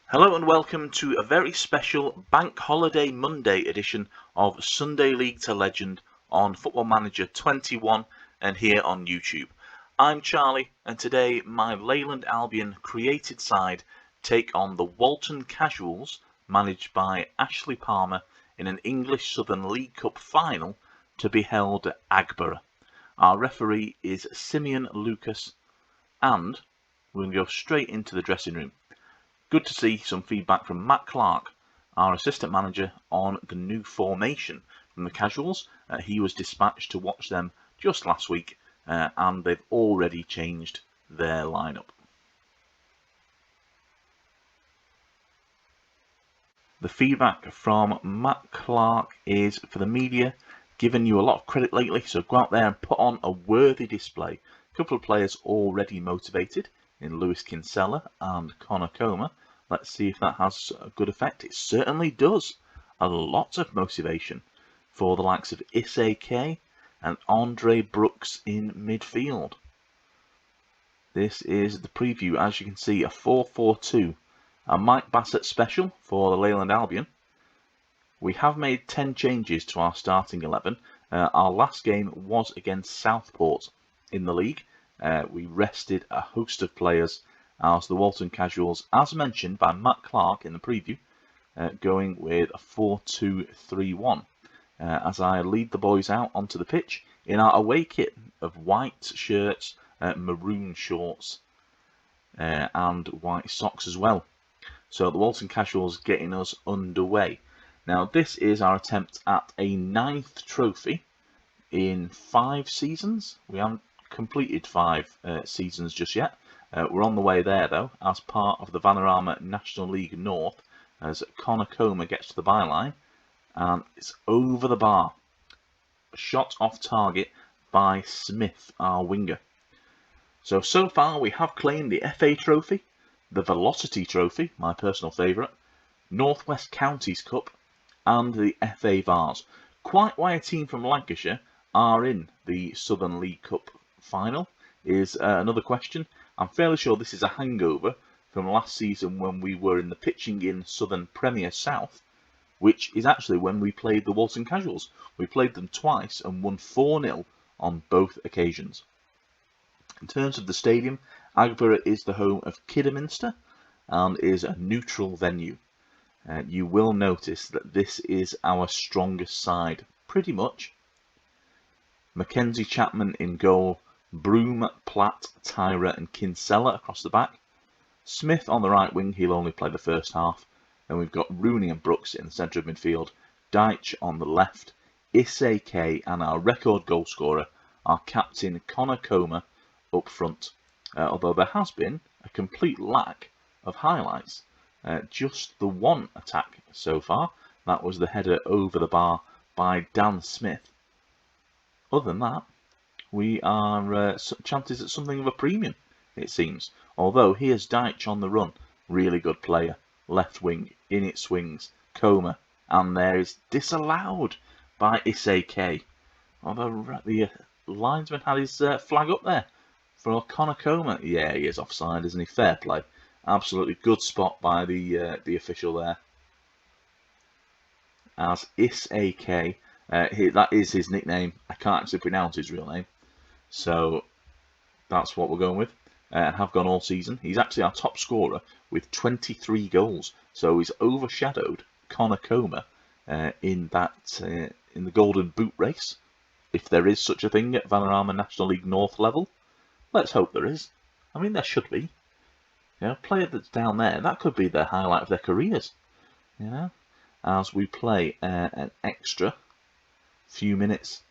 Hello and welcome to a very special Bank Holiday Monday edition of Sunday League to Legend on Football Manager 21 and here on YouTube. I'm Charlie and today my Leyland Albion created side take on the Walton Casuals managed by Ashley Palmer in an English Southern League Cup final to be held at Aggborough. Our referee is Simeon Lucas and we're going to go straight into the dressing room. Good to see some feedback from Matt Clark, our assistant manager, on the new formation from the Casuals. He was dispatched to watch them just last week and they've already changed their lineup. The feedback from Matt Clark is for the media, giving you a lot of credit lately, so go out there and put on a worthy display. A couple of players already motivated in Lewis Kinsella and Connor Comer. Let's see if that has a good effect. It certainly does. A lot of motivation for the likes of Issei K and Andre Brooks in midfield. This is the preview. As you can see, a 4-4-2. A Mike Bassett special for the Leyland Albion. We have made 10 changes to our starting 11. Our last game was against Southport in the league. We rested a host of players as the Walton Casuals, as mentioned by Matt Clark in the preview, going with a 4-2-3-1 as I lead the boys out onto the pitch in our away kit of white shirts, maroon shorts and white socks as well. So the Walton Casuals getting us underway. Now this is our attempt at a 9th trophy in 5 seasons. We haven't completed 5 seasons just yet. We're on the way there though, as part of the Vanarama National League North, as Connor Comer gets to the byline and it's over the bar. Shot off target by Smith, our winger. So far we have claimed the FA Trophy, the Velocity Trophy, my personal favourite, Northwest Counties Cup and the FA Vars. Quite why a team from Lancashire are in the Southern League Cup final is another question. I'm fairly sure this is a hangover from last season when we were in the pitching in Southern Premier South, which is actually when we played the Walton Casuals. We played them twice and won 4-0 on both occasions. In terms of the stadium, Aggborough is the home of Kidderminster and is a neutral venue. You will notice that this is our strongest side, pretty much. Mackenzie Chapman in goal, Broom, Platt, Tyra and Kinsella across the back. Smith on the right wing, he'll only play the first half. Then we've got Rooney and Brooks in the centre of midfield, Deitch on the left, Issei K and our record goal scorer, our captain Connor Comer up front. Although there has been a complete lack of highlights. Just the one attack so far, that was the header over the bar by Dan Smith. Other than that, we are chances at something of a premium, it seems. Although here's Deitch on the run, really good player, left wing, in it swings, Comer, and there is disallowed by Issei K. Although the linesman had his flag up there for Connor Comer. Yeah, he is offside, isn't he? Fair play. Absolutely good spot by the official there. As Issei K, that is his nickname. I can't actually pronounce his real name. So that's what we're going with and have gone all season. He's actually our top scorer with 23 goals. So he's overshadowed Connor Comer in the Golden Boot race, if there is such a thing at Vanarama National League North level. Let's hope there is. I mean, there should be. You know, player that's down there, that could be the highlight of their careers. You know, as we play an extra few minutes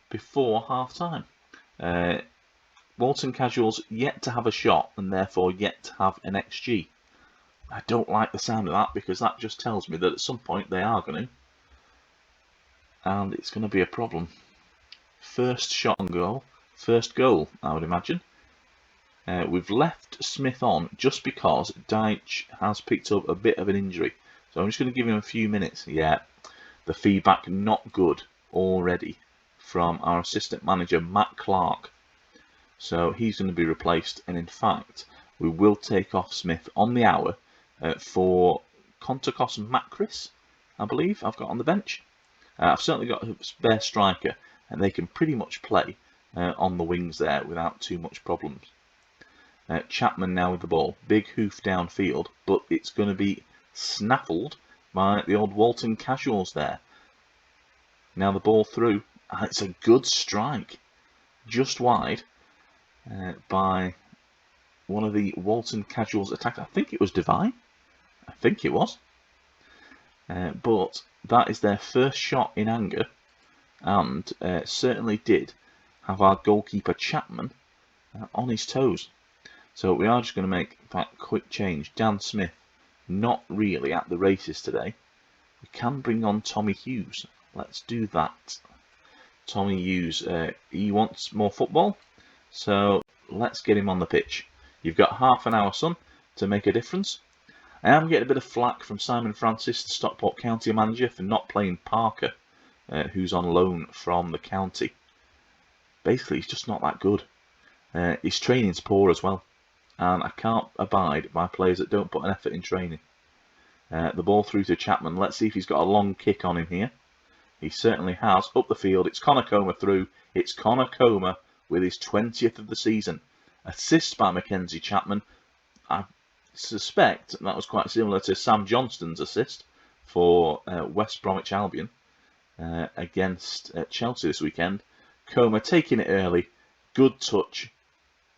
before half time. Walton Casuals yet to have a shot and therefore yet to have an XG. I don't like the sound of that because that just tells me that at some point they are going to. And it's going to be a problem. First shot on goal. First goal, I would imagine. We've left Smith on just because Deitch has picked up a bit of an injury. So I'm just going to give him a few minutes. Yeah, the feedback not good already from our assistant manager, Matt Clark. So he's going to be replaced. And in fact, we will take off Smith on the hour for Contakos Macris, I believe I've got on the bench. I've certainly got a spare striker, and they can pretty much play on the wings there without too much problems. Chapman now with the ball. Big hoof downfield, but it's going to be snaffled by the old Walton casuals there. Now the ball through. It's a good strike. Just wide by one of the Walton casuals attackers. I think it was Divine. I think it was. But that is their first shot in anger, and certainly did have our goalkeeper Chapman on his toes. So we are just going to make that quick change. Dan Smith not really at the races today. We can bring on Tommy Hughes. Let's do that. Tommy Hughes, he wants more football, so let's get him on the pitch. You've got half an hour, son, to make a difference. I am getting a bit of flack from Simon Francis, the Stockport County manager, for not playing Parker, who's on loan from the county. Basically, he's just not that good. His training's poor as well, and I can't abide by players that don't put an effort in training. The ball through to Chapman. Let's see if he's got a long kick on him here. He certainly has. Up the field, it's Connor Comer through. It's Connor Comer with his 20th of the season. Assist by Mackenzie Chapman. I suspect that was quite similar to Sam Johnston's assist for West Bromwich Albion against Chelsea this weekend. Comer taking it early. Good touch.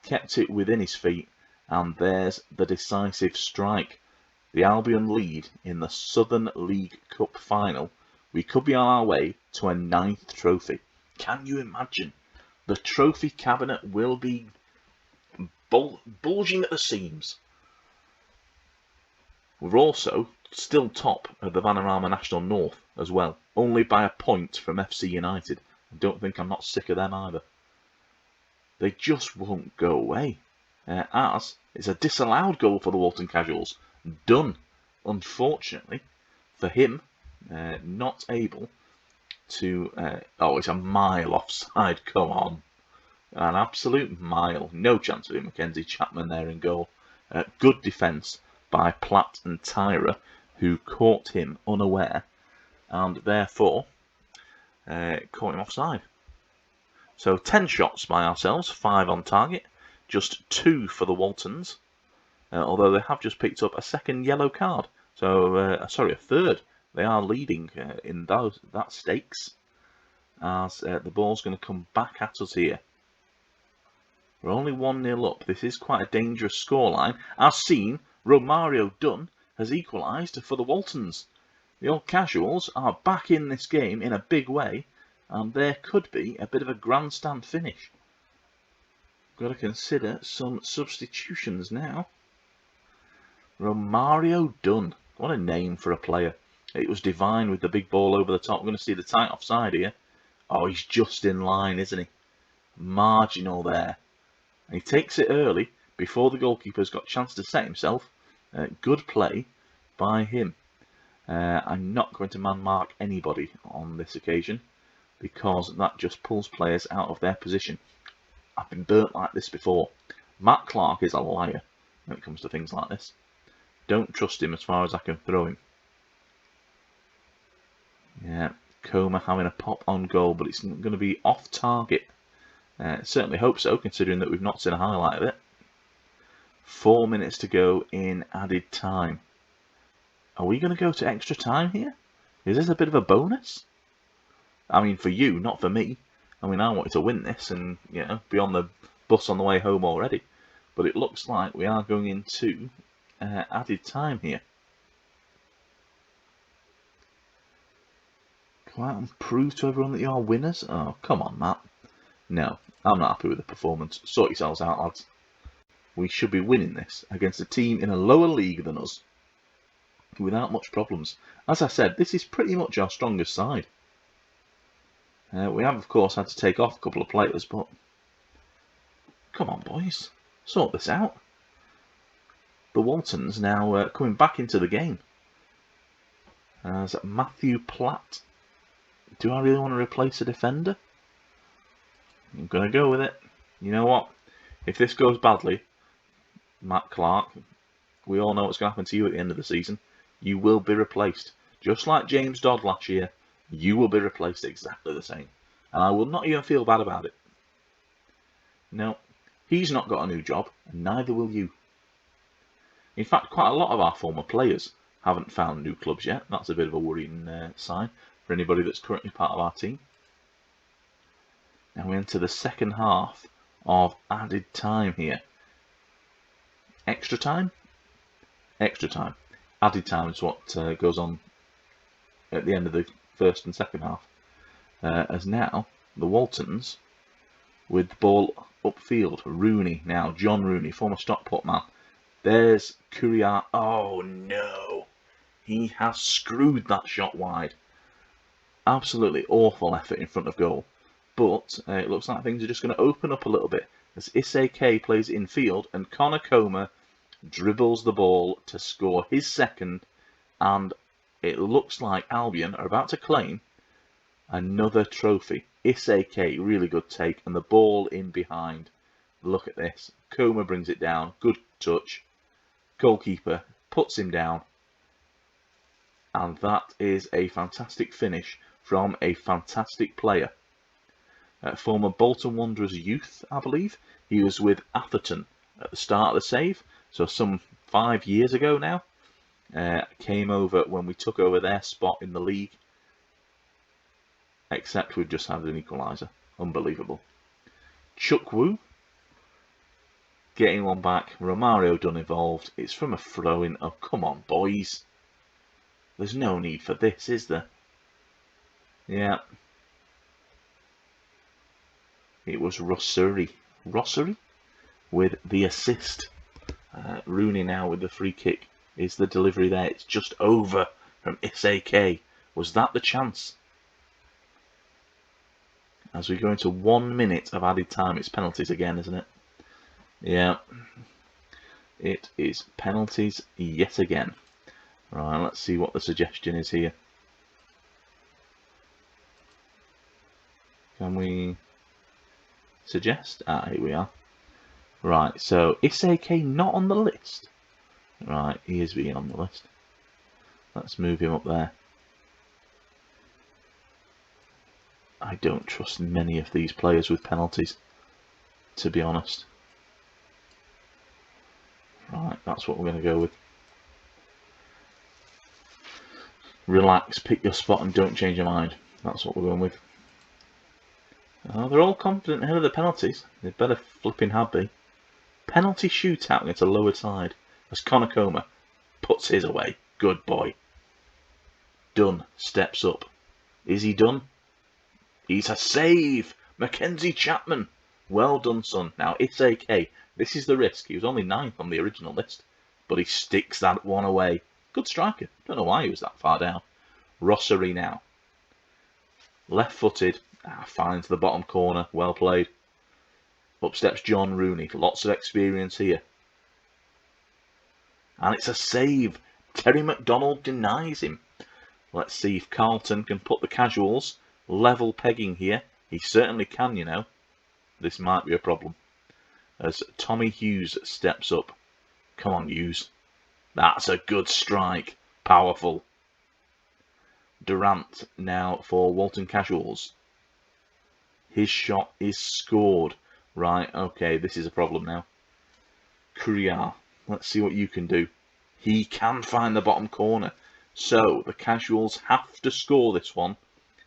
Kept it within his feet. And there's the decisive strike. The Albion lead in the Southern League Cup final. We could be on our way to a 9th trophy. Can you imagine? The trophy cabinet will be bulging at the seams. We're also still top of the Vanarama National North as well, only by a point from FC United. I don't think I'm not sick of them either. They just won't go away. As it's a disallowed goal for the Walton Casuals. Done. Unfortunately for him, not able to... oh, it's a mile offside. Come on. An absolute mile. No chance of him. Mackenzie Chapman there in goal. Good defence by Platt and Tyra, who caught him unaware and therefore caught him offside. So 10 shots by ourselves, 5 on target, just 2 for the Waltons, although they have just picked up a second yellow card. So, sorry, a third. They are leading in that stakes as the ball's going to come back at us here. We're only 1-0 up. This is quite a dangerous scoreline. As seen, Romario Dunn has equalised for the Waltons. The old casuals are back in this game in a big way, and there could be a bit of a grandstand finish. Got to consider some substitutions now. Romario Dunn. What a name for a player. It was Divine with the big ball over the top. We're going to see the tight offside here. Oh, he's just in line, isn't he? Marginal there. And he takes it early before the goalkeeper's got a chance to set himself. Good play by him. I'm not going to man-mark anybody on this occasion because that just pulls players out of their position. I've been burnt like this before. Matt Clark is a liar when it comes to things like this. Don't trust him as far as I can throw him. Yeah, Comer having a pop on goal, but it's going to be off target. Certainly hope so, considering that we've not seen a highlight of it. 4 minutes to go in added time. Are we going to go to extra time here? Is this a bit of a bonus? I mean, for you, not for me. I mean, I wanted to win this and, you know, be on the bus on the way home already. But it looks like we are going into added time here. Go out and prove to everyone that you are winners? Oh, come on, Matt. No, I'm not happy with the performance. Sort yourselves out, lads. We should be winning this against a team in a lower league than us without much problems. As I said, this is pretty much our strongest side. We have, of course, had to take off a couple of players, but come on, boys. Sort this out. The Waltons now coming back into the game. As Matthew Platt. Do I really want to replace a defender? I'm going to go with it. You know what? If this goes badly, Matt Clark, We all know what's going to happen to you at the end of the season. You will be replaced. Just like James Dodd last year, you will be replaced exactly the same. And I will not even feel bad about it. No, he's not got a new job, and neither will you. In fact, quite a lot of our former players haven't found new clubs yet. That's a bit of a worrying sign for anybody that's currently part of our team. Now we enter the second half of added time here. Extra time? Extra time. Added time is what goes on at the end of the first and second half. As now, the Waltons with the ball upfield. Rooney now, John Rooney, former Stockport man. There's Courier. Oh no! He has screwed that shot wide. Absolutely awful effort in front of goal. But it looks like things are just going to open up a little bit as Isake plays infield and Connor Comer dribbles the ball to score his second, and it looks like Albion are about to claim another trophy. Isake, really good take, and the ball in behind. Look at this. Comer brings it down. Good touch. Goalkeeper puts him down. And that is a fantastic finish from a fantastic player. Former Bolton Wanderers youth, I believe. He was with Atherton at the start of the save, so some 5 years ago now. Came over when we took over their spot in the league. Except we've just had an equaliser. Unbelievable. Chuck Woo getting one back. Romario Dunn involved. It's from a throw-in. Oh, come on, boys. There's no need for this, is there? Yeah. It was Rossuri with the assist. Rooney now with the free kick. Is the delivery there? It's just over from Isake. Was that the chance? As we go into 1 minute of added time, it's penalties again, isn't it? Yeah. It is penalties yet again. Right, let's see what the suggestion is here. Can we suggest? Here we are. Right, so Isake not on the list. Right, he is being on the list. Let's move him up there. I don't trust many of these players with penalties, to be honest. Right, that's what we're going to go with. Relax, pick your spot and don't change your mind. That's what we're going with. Oh, they're all confident ahead of the penalties. They better flipping have be. Penalty shootout against a lower side as Connor Comer puts his away. Good boy. Dunn steps up. Is he done? He's a save! Mackenzie Chapman! Well done, son. Now, Isake. This is the risk. He was only 9th on the original list, but he sticks that one away. Good striker. Don't know why he was that far down. Rossuri now. Left-footed. Finds the bottom corner. Well played. Up steps John Rooney. Lots of experience here. And it's a save. Terry McDonald denies him. Let's see if Carlton can put the casuals level pegging here. He certainly can, you know. This might be a problem. As Tommy Hughes steps up. Come on, Hughes. That's a good strike. Powerful. Durant now for Walton Casuals. His shot is scored. Right, okay, this is a problem now. Courier, let's see what you can do. He can find the bottom corner. So, the Casuals have to score this one.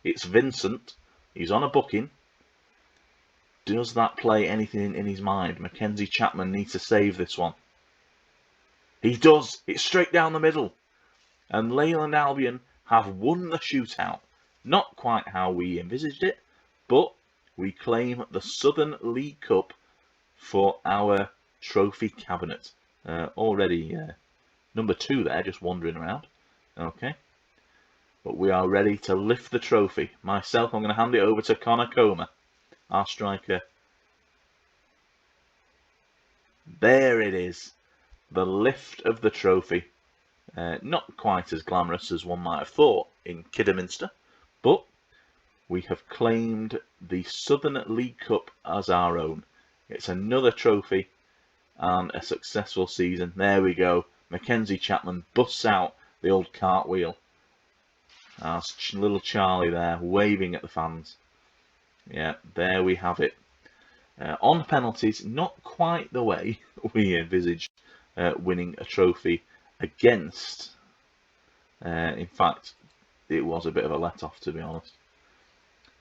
It's Vincent. He's on a booking. Does that play anything in his mind? Mackenzie Chapman needs to save this one. He does. It's straight down the middle. And Leyland Albion have won the shootout. Not quite how we envisaged it, but we claim the Southern League Cup for our trophy cabinet. Already number 2 there, just wandering around. Okay. But we are ready to lift the trophy. Myself, I'm going to hand it over to Connor Comer, our striker. There it is. The lift of the trophy. Not quite as glamorous as one might have thought in Kidderminster, but we have claimed the Southern League Cup as our own. It's another trophy and a successful season. There we go. Mackenzie Chapman busts out the old cartwheel. That's little Charlie there waving at the fans. Yeah, there we have it. On penalties, not quite the way we envisaged winning a trophy against. In fact, it was a bit of a let-off, to be honest.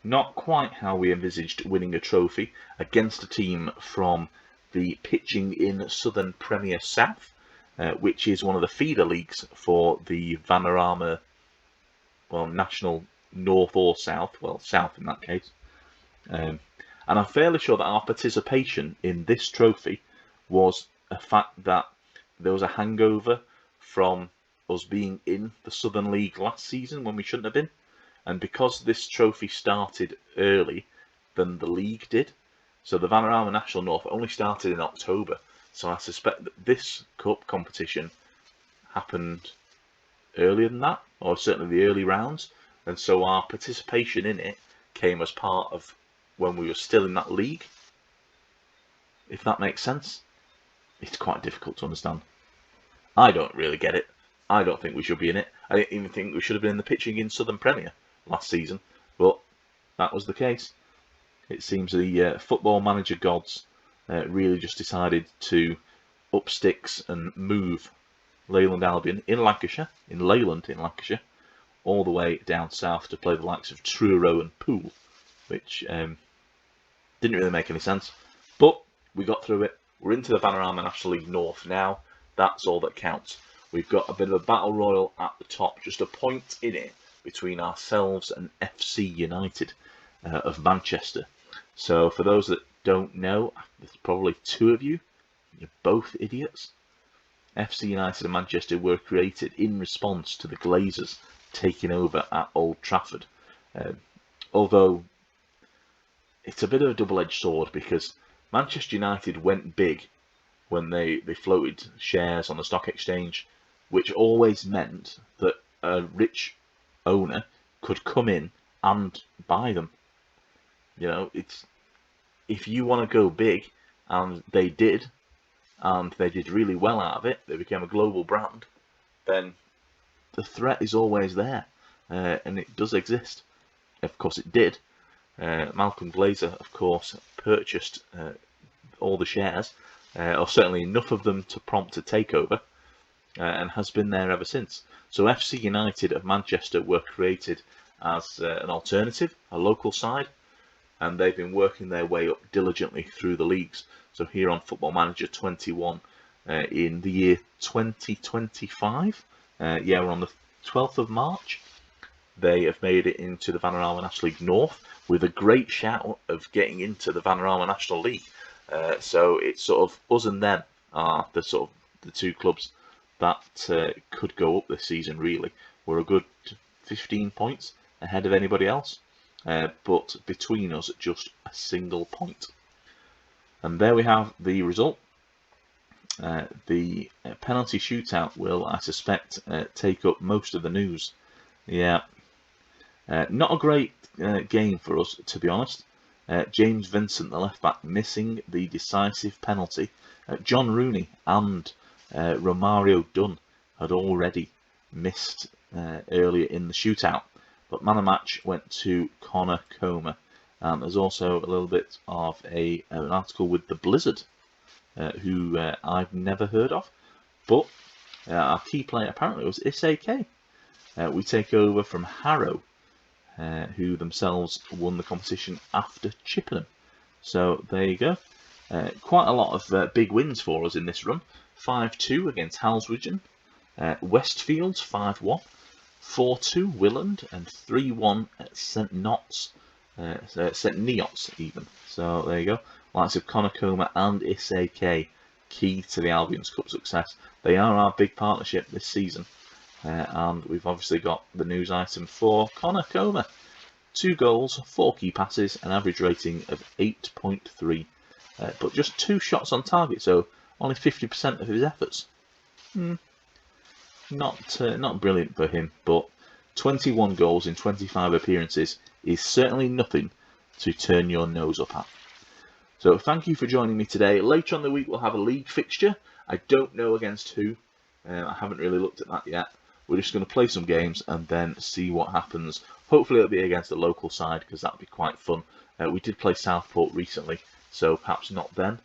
Not quite how we envisaged winning a trophy against a team from the Pitching in Southern Premier South, which is one of the feeder leagues for the Vanarama, well, National North or South, well, South in that case. And I'm fairly sure that our participation in this trophy was a fact that there was a hangover from us being in the Southern League last season when we shouldn't have been. And because this trophy started early than the league did, so the Vanarama National North only started in October. So I suspect that this cup competition happened earlier than that, or certainly the early rounds. And so our participation in it came as part of when we were still in that league. If that makes sense. It's quite difficult to understand. I don't really get it. I don't think we should be in it. I didn't even think we should have been in the Pitching in Southern Premier last season, but that was the case. It seems the football manager gods really just decided to up sticks and move Leyland Albion in Lancashire, in Leyland in Lancashire, all the way down south to play the likes of Truro and Poole, which didn't really make any sense. But we got through it. We're into the Vanarama National League North now. That's all that counts. We've got a bit of a battle royal at the top, just a point in it between ourselves and FC United of Manchester. So for those that don't know, there's probably two of you. You're both idiots. FC United and Manchester were created in response to the Glazers taking over at Old Trafford. Although it's a bit of a double-edged sword, because Manchester United went big when they floated shares on the stock exchange, which always meant that a rich owner could come in and buy them. You know, it's, if you want to go big, and they did really well out of it, they became a global brand, then the threat is always there, and it does exist. Of course it did. Malcolm Glazer, of course, purchased all the shares, or certainly enough of them to prompt a takeover, and has been there ever since. So FC United of Manchester were created as an alternative, a local side, and they've been working their way up diligently through the leagues. So here on Football Manager 21, in the year 2025, yeah, we're on the 12th of March, they have made it into the Vanarama National League North with a great shout of getting into the Vanarama National League. So it's sort of us and them are the sort of the two clubs that could go up this season. Really, we're a good 15 points ahead of anybody else, but between us just a single point. And there we have the result. The penalty shootout will, I suspect, take up most of the news. Yeah, not a great game for us, to be honest. James Vincent, the left-back, missing the decisive penalty. John Rooney and Romario Dunn had already missed earlier in the shootout. But man of match went to Connor Comer. And there's also a little bit of an article with the Blizzard, who I've never heard of. But our key player apparently was Isake. We take over from Harrow, who themselves won the competition after Chippenham. So there you go. Quite a lot of big wins for us in this run. 5-2 against Halswidgen, Westfields 5-1, 4-2 Willand, and 3-1 at St Neots even. So there you go. Likes of Connor Comer and Isake, key to the Albion's Cup success. They are our big partnership this season. And we've obviously got the news item for Connor Comer. 2 goals, 4 key passes, an average rating of 8.3. But just 2 shots on target, so only 50% of his efforts. Not brilliant for him, but 21 goals in 25 appearances is certainly nothing to turn your nose up at. So thank you for joining me today. Later on in the week we'll have a league fixture. I don't know against who. I haven't really looked at that yet. We're just going to play some games and then see what happens. Hopefully it'll be against a local side, because that would be quite fun. We did play Southport recently, so perhaps not then.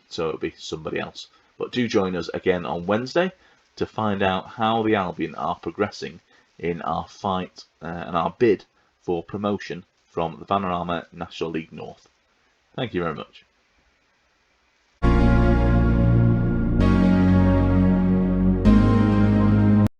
So it'll be somebody else. But do join us again on Wednesday to find out how the Albion are progressing in our fight and our bid for promotion from the Vanarama National League North. Thank you very much.